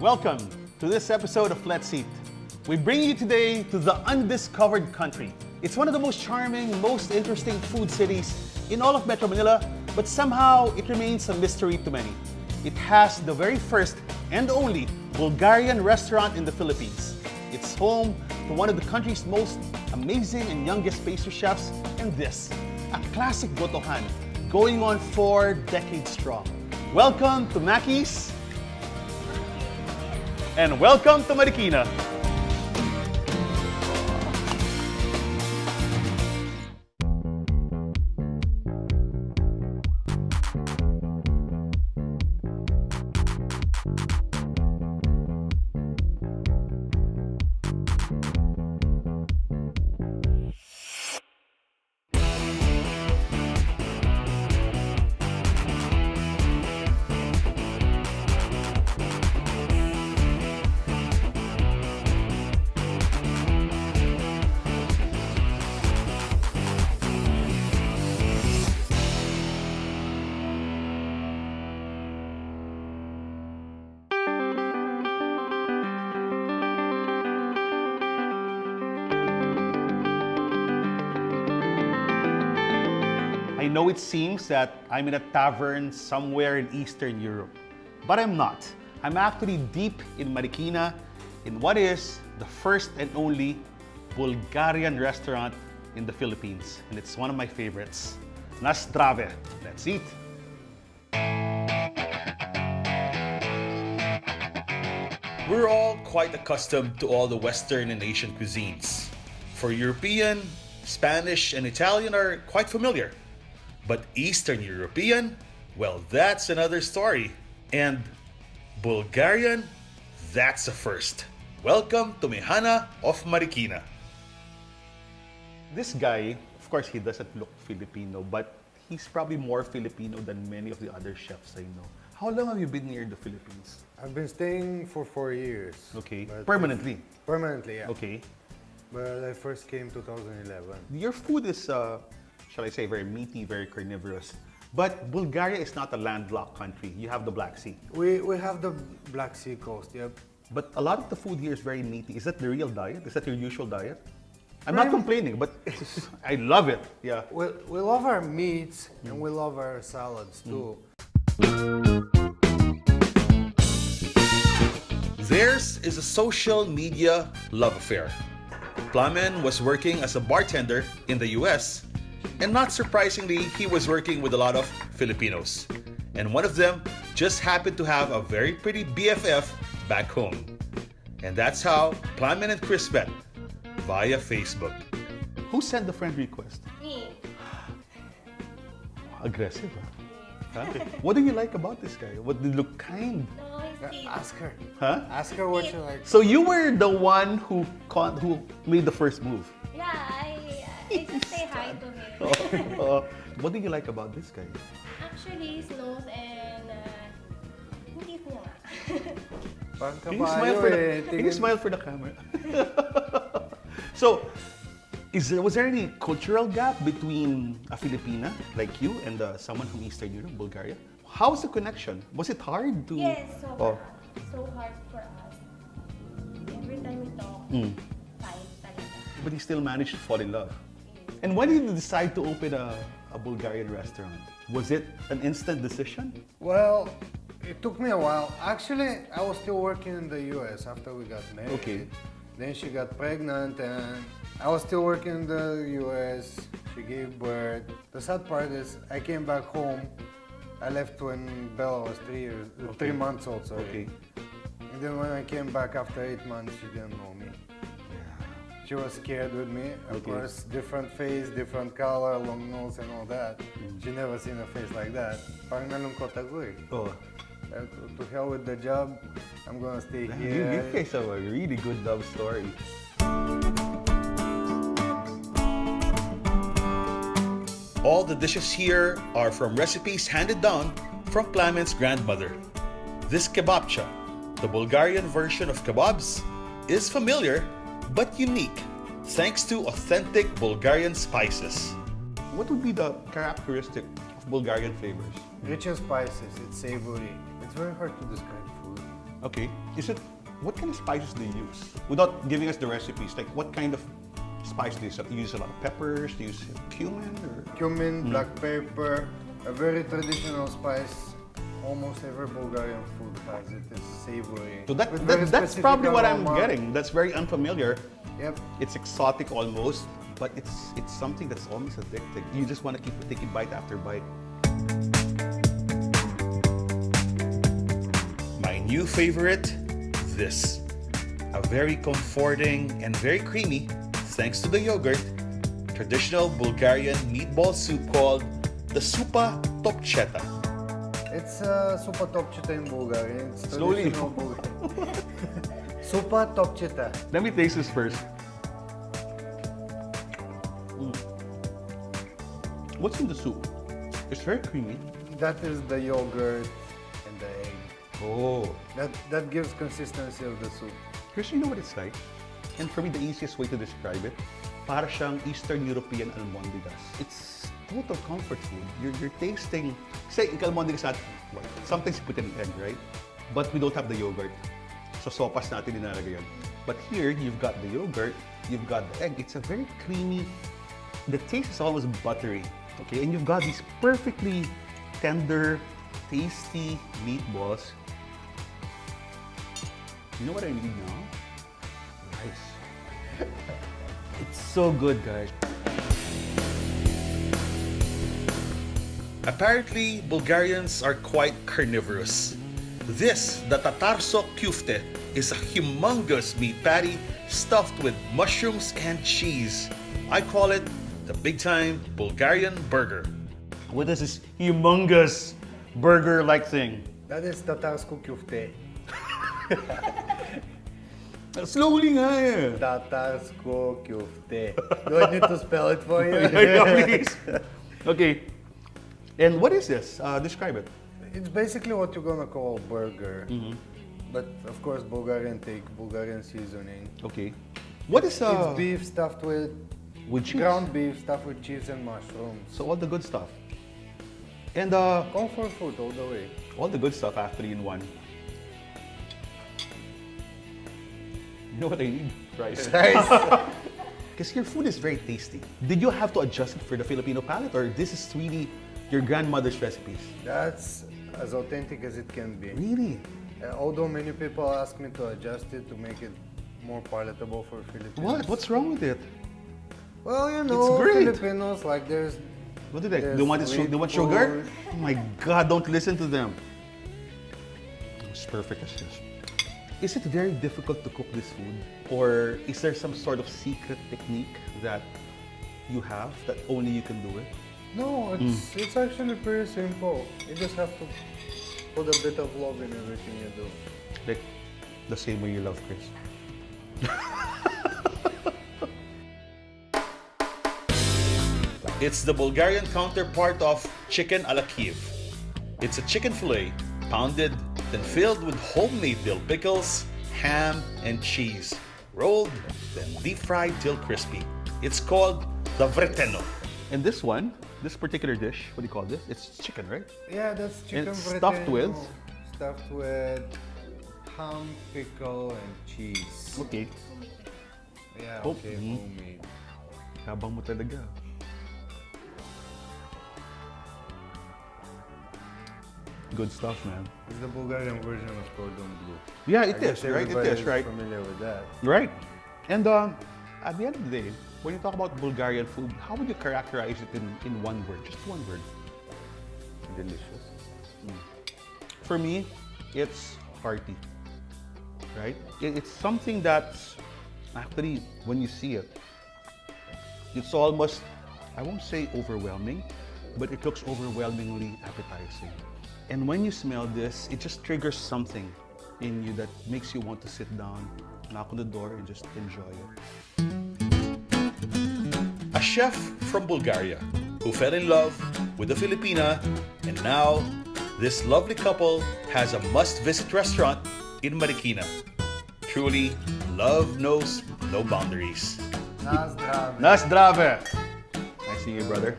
Welcome to this episode of Let's Eat. We bring you today to the undiscovered country. It's one of the most charming, most interesting food cities in all of Metro Manila, but somehow it remains a mystery to many. It has the very first and only Bulgarian restaurant in the Philippines. It's home to one of the country's most amazing and youngest pastry chefs, and this, a classic gotohan, going on 4 decades strong. Welcome to Mackey's, and welcome to Marikina. I know it seems that I'm in a tavern somewhere in Eastern Europe, but I'm not. I'm actually deep in Marikina in what is the first and only Bulgarian restaurant in the Philippines, and it's one of my favorites. Na zdrave. Let's eat. We're all quite accustomed to all the Western and Asian cuisines. For European, Spanish, and Italian are quite familiar. But Eastern European, well, that's another story. And Bulgarian, that's a first. Welcome to Mahena of Marikina. This guy, of course, he doesn't look Filipino, but he's probably more Filipino than many of the other chefs I know. How long have you been here in the Philippines? I've been staying for 4 years. Okay. But Permanently? Permanently, yeah. Okay. But I first came 2011. Your food is, shall I say, very meaty, very carnivorous. But Bulgaria is not a landlocked country. You have the Black Sea. We have the Black Sea coast, yep. But a lot of the food here is very meaty. Is that the real diet? Is that your usual diet? I'm not complaining, but I love it. Yeah. We love our meats and we love our salads too. Theirs is a social media love affair. Plamen was working as a bartender in the US, and not surprisingly, he was working with a lot of Filipinos. And one of them just happened to have a very pretty BFF back home. And that's how Plamen and Chris met, via Facebook. Who sent the friend request? Me. Aggressive, huh? Okay. What do you like about this guy? What did he look kind? No, he's sweet. Ask her. Huh? Ask her what you like. So you were the one who made the first move. Yeah, I just say hi to him. What do you like about this guy? Actually, he's nose and hindi ko nga. Parang Can you smile for the, can you smile for the camera? So, was there any cultural gap between a Filipina like you and someone from Eastern Europe, Bulgaria? How's the connection? Was it hard to? Yes, so hard for us. Every time we talk, fight talaga. But you still managed to fall in love. And when did you decide to open a Bulgarian restaurant? Was it an instant decision? Well, it took me a while. Actually, I was still working in the US after we got married. Okay. Then she got pregnant and I was still working in the US. She gave birth. The sad part is I came back home. I left when Bella was 3 months old, sorry. Okay. And then when I came back after 8 months, she didn't know me. She was scared with me. Of course, different face, different color, long nose and all that. She never seen a face like that. Parang nalungkot ako eh. Oh. To hell with the job, I'm gonna stay You here. guys have a really good love story. All the dishes here are from recipes handed down from Plamen's grandmother. This kebabcha, the Bulgarian version of kebabs, is familiar but unique thanks to authentic Bulgarian spices. What would be the characteristic of Bulgarian flavors? Rich in spices, it's savory. It's very hard to describe food. Okay. What kind of spices do you use? Without giving us the recipes, like what kind of spice do you use? Do you use a lot of peppers? Do you use cumin? Or? Cumin, black pepper, a very traditional spice. Almost every Bulgarian food has it. It's savory. So with very that's specific probably what I'm aroma. getting. That's very unfamiliar. Yep. It's exotic almost, but it's something that's almost addicting. You just want to keep taking bite after bite. My new favorite, this. A very comforting and very creamy, thanks to the yogurt, traditional Bulgarian meatball soup called the supa topcheta. It's supa topcheta in Bulgarian. It's Slowly. traditional Bulgarian. Supa topcheta. Let me taste this first. What's in the soup? It's very creamy. That is the yogurt and the egg. Oh. That gives consistency of the soup. Chris, you know what it's like? And for me, the easiest way to describe it, para siyang Eastern European almondigas. It's total comfort food. You're tasting, say, in almondigas, sometimes you put in an egg, right? But we don't have the yogurt. So sopas natin dinalagay yan. But here, you've got the yogurt, you've got the egg. It's a very creamy, the taste is almost buttery. Okay, and you've got these perfectly tender, tasty meatballs. You know what I need now? Rice. It's so good, guys. Apparently, Bulgarians are quite carnivorous. This, the tatarso kyufte, is a humongous meat patty stuffed with mushrooms and cheese. I call it the big-time Bulgarian burger. What is this humongous burger-like thing? That is tatarsko kyufte. Slowly nga eh. Tatarsko kyufte. Do I need to spell it for you? Please. Okay. And what is this? Describe it. It's basically what you're gonna call burger. But of course, Bulgarian take, Bulgarian seasoning. Okay. What is It's beef stuffed with cheese? ground beef stuffed with cheese and mushrooms. So all the good stuff. And Comfort food all the way. all the good stuff actually in one. You know what I need? Rice. Rice. Because your food is very tasty. Did you have to adjust it for the Filipino palate, or this is really your grandmother's recipes? That's as authentic as it can be. Really? Although many people ask me to adjust it to make it more palatable for Filipinos. What? What's wrong with it? Well, you know, great. Filipinos, like there's... What do they? There's They want sweet they want sugar? food. Oh my God! Don't listen to them. It's perfect as this. Is it very difficult to cook this food, or is there some sort of secret technique that you have that only you can do it? No, it's actually pretty simple. You just have to put a bit of love in everything you do. Like the same way you love Chris. It's the Bulgarian counterpart of chicken a la Kiev. It's a chicken fillet, pounded, then filled with homemade dill pickles, ham, and cheese, rolled, then deep fried till crispy. It's called the vreteno. And this one, this particular dish, what do you call this? It's chicken, right? Yeah, that's chicken It's stuffed with? Stuffed with ham, pickle, and cheese. Okay. Yeah, Oh, okay, homemade. Habang mo talaga. Good stuff, man. It's the Bulgarian version of cordon bleu. Yeah, I it guess is, right? It everybody is, right? familiar with that. Right. And at the end of the day, when you talk about Bulgarian food, how would you characterize it in one word? Just one word. Delicious. For me, it's hearty. Right? It's something that's actually, when you see it, it's almost, I won't say overwhelming, but it looks overwhelmingly appetizing. And when you smell this, it just triggers something in you that makes you want to sit down, knock on the door, and just enjoy it. A chef from Bulgaria who fell in love with a Filipina, and now this lovely couple has a must-visit restaurant in Marikina. Truly, love knows no boundaries. Na zdrave. Na zdrave! Nice seeing you, brother.